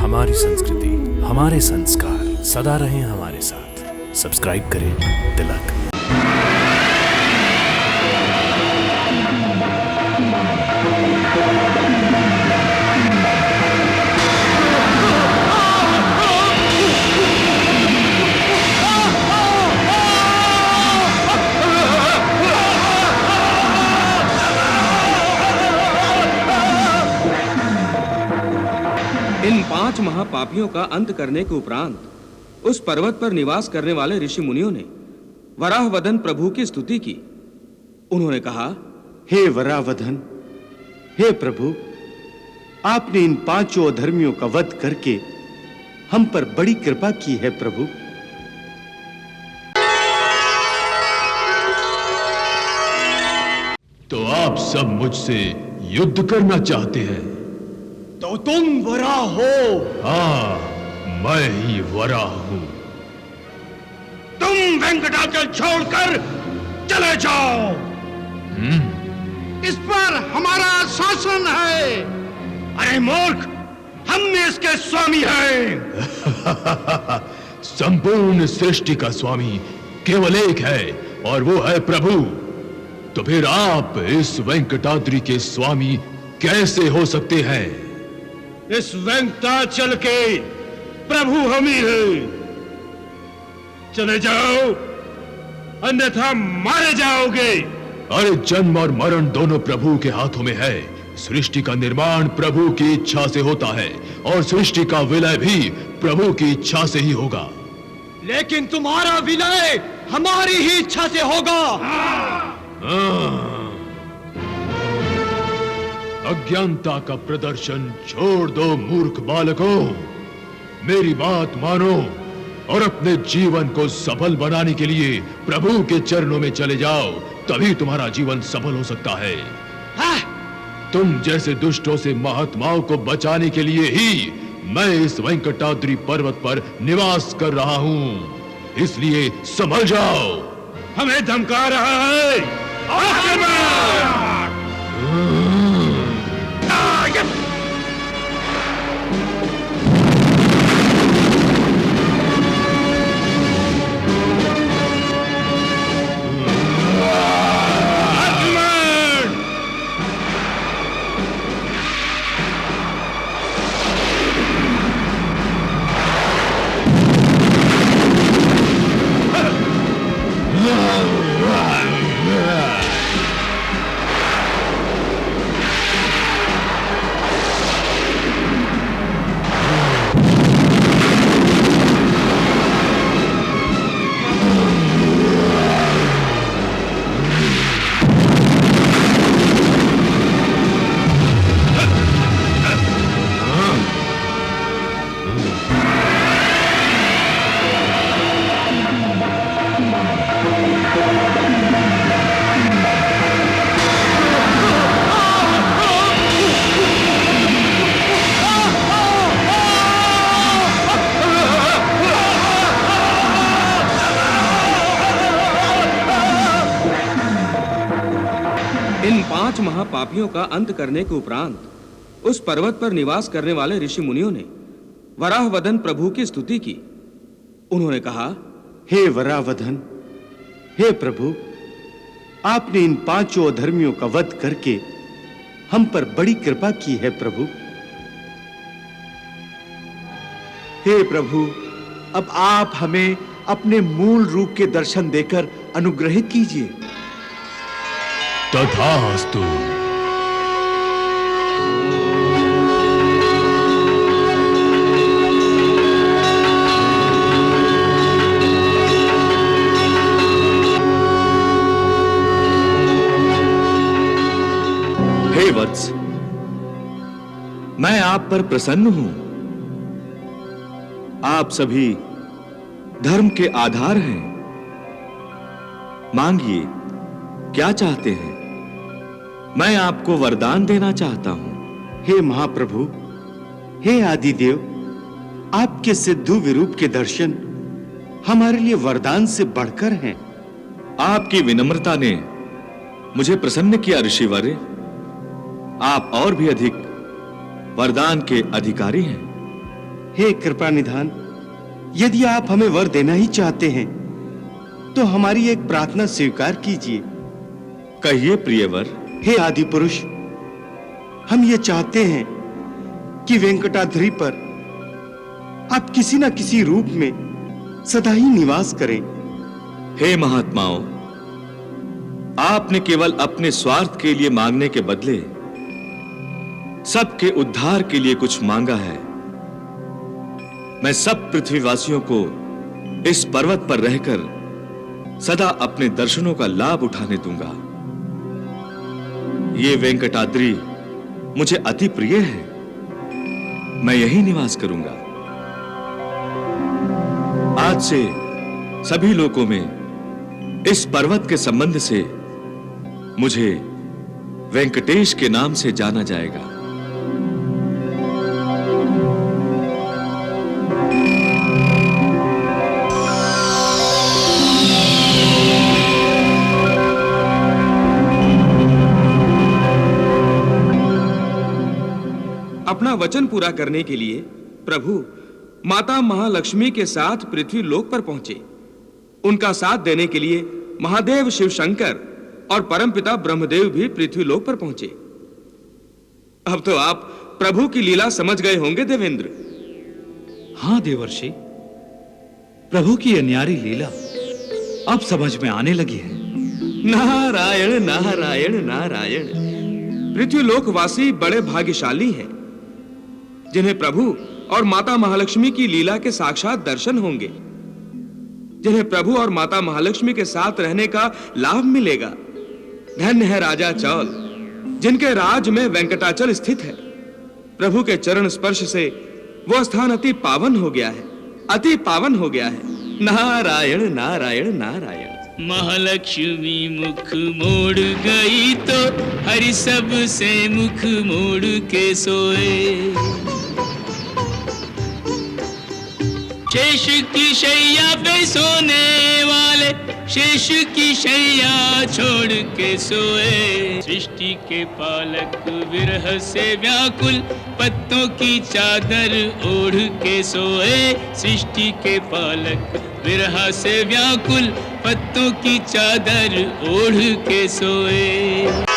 हमारी संस्कृति, हमारे संस्कार सदा रहें हमारे साथ। सब्सक्राइब करें तिलक। इन 5 महापापियों का अंत करने के उपरांत उस पर्वत पर निवास करने वाले ऋषि मुनियों ने वराहवदन प्रभु की स्तुति की। उन्होंने कहा, हे वराहवदन, हे प्रभु, आपने इन 5 अधर्मियों का वध करके हम पर बड़ी कृपा की है प्रभु। तो आप सब मुझसे युद्ध करना चाहते हैं? तो तुम वराह हो? हाँ, मैं ही वराह हूं। तुम वेंकटाचल छोड़कर चले जाओ। इस पर हमारा शासन है। अरे मूर्ख, हम इसके स्वामी हैं। संपूर्ण सृष्टि का स्वामी केवल एक है और वो है प्रभु। तो फिर आप इस वेंकटाद्रि के स्वामी कैसे हो सकते हैं? इस वेंकटाचल के प्रभु हम ही हैं। चले जाओ, अन्यथा मारे जाओगे। अरे जन्म और मरण दोनों प्रभु के हाथों में है। सृष्टि का निर्माण प्रभु की इच्छा से होता है और सृष्टि का विलय भी प्रभु की इच्छा से ही होगा। लेकिन तुम्हारा विलय हमारी ही इच्छा से होगा। अज्ञानता का प्रदर्शन छोड़ दो मूर्ख बालकों। मेरी बात मानो और अपने जीवन को सफल बनाने के लिए प्रभु के चरणों में चले जाओ, तभी तुम्हारा जीवन सफल हो सकता है। तुम जैसे दुष्टों से महात्माओं को बचाने के लिए ही मैं इस वेंकटाद्रि पर्वत पर निवास कर रहा हूं, इसलिए संभल जाओ। हमें धमका रहा है। इन 5 महापापियों का अंत करने के उपरांत उस पर्वत पर निवास करने वाले ऋषि मुनियों ने वराहवदन प्रभु की स्तुति की। उन्होंने कहा, हे वराहवदन, हे प्रभु, आपने इन 5 अधर्मियों का वध करके हम पर बड़ी कृपा की है प्रभु। हे प्रभु, अब आप हमें अपने मूल रूप के दर्शन देकर अनुग्रहित कीजिए। तथास्तु। हे वत्स, मैं आप पर प्रसन्न हूं। आप सभी धर्म के आधार हैं। मांगिए, क्या चाहते हैं? मैं आपको वरदान देना चाहता हूं। हे महाप्रभु, हे आदिदेव, आपके सिद्धू विरूप के दर्शन हमारे लिए वरदान से बढ़कर हैं। आपकी विनम्रता ने मुझे प्रसन्न किया ऋषिवर्य। आप और भी अधिक वरदान के अधिकारी हैं। हे कृपा निधान, यदि आप हमें वर देना ही चाहते हैं तो हमारी एक प्रार्थना स्वीकार कीजिए। कहिए प्रियवर। हे आदि पुरुष, हम ये चाहते हैं कि वेंकटाद्रि पर आप किसी न किसी रूप में सदा ही निवास करें। हे महात्माओं, आपने केवल अपने स्वार्थ के लिए मांगने के बदले सबके उद्धार के लिए कुछ मांगा है। मैं सब पृथ्वीवासियों को इस पर्वत पर रहकर सदा अपने दर्शनों का लाभ उठाने दूंगा। ये वेंकटाद्रि मुझे अति प्रिय है, मैं यहीं निवास करूंगा। आज से सभी लोगों में इस पर्वत के संबंध से मुझे वेंकटेश के नाम से जाना जाएगा। अपना वचन पूरा करने के लिए प्रभु माता महालक्ष्मी के साथ पृथ्वी लोक पर पहुंचे। उनका साथ देने के लिए महादेव शिव शंकर और परमपिता ब्रह्मदेव भी पृथ्वी लोक पर पहुंचे। अब तो आप प्रभु की लीला समझ गए होंगे देवेंद्र। हां देवर्षि, प्रभु की यह न्यारी लीला अब समझ में आने लगी है। नारायण नारायण नारायण। पृथ्वी लोकवासी बड़े भाग्यशाली हैं जिन्हें प्रभु और माता महालक्ष्मी की लीला के साक्षात दर्शन होंगे, जिन्हें प्रभु और माता महालक्ष्मी के साथ रहने का लाभ मिलेगा। धन्य है राजा चौल, जिनके राज में वेंकटाचल स्थित है। प्रभु के चरण स्पर्श से वो स्थान अति पावन हो गया है, अति पावन हो गया है। नारायण नारायण नारायण। महालक्ष्मी मुख मोड़ गई तो हरि सब से मुख मोड़ के सोए। शेष की शैया पे सोने वाले शेष की शैया छोड़ के सोए। सृष्टि के पालक विरह से व्याकुल पत्तों की चादर ओढ़ के सोए। सृष्टि के पालक विरह से व्याकुल पत्तों की चादर ओढ़ के सोए।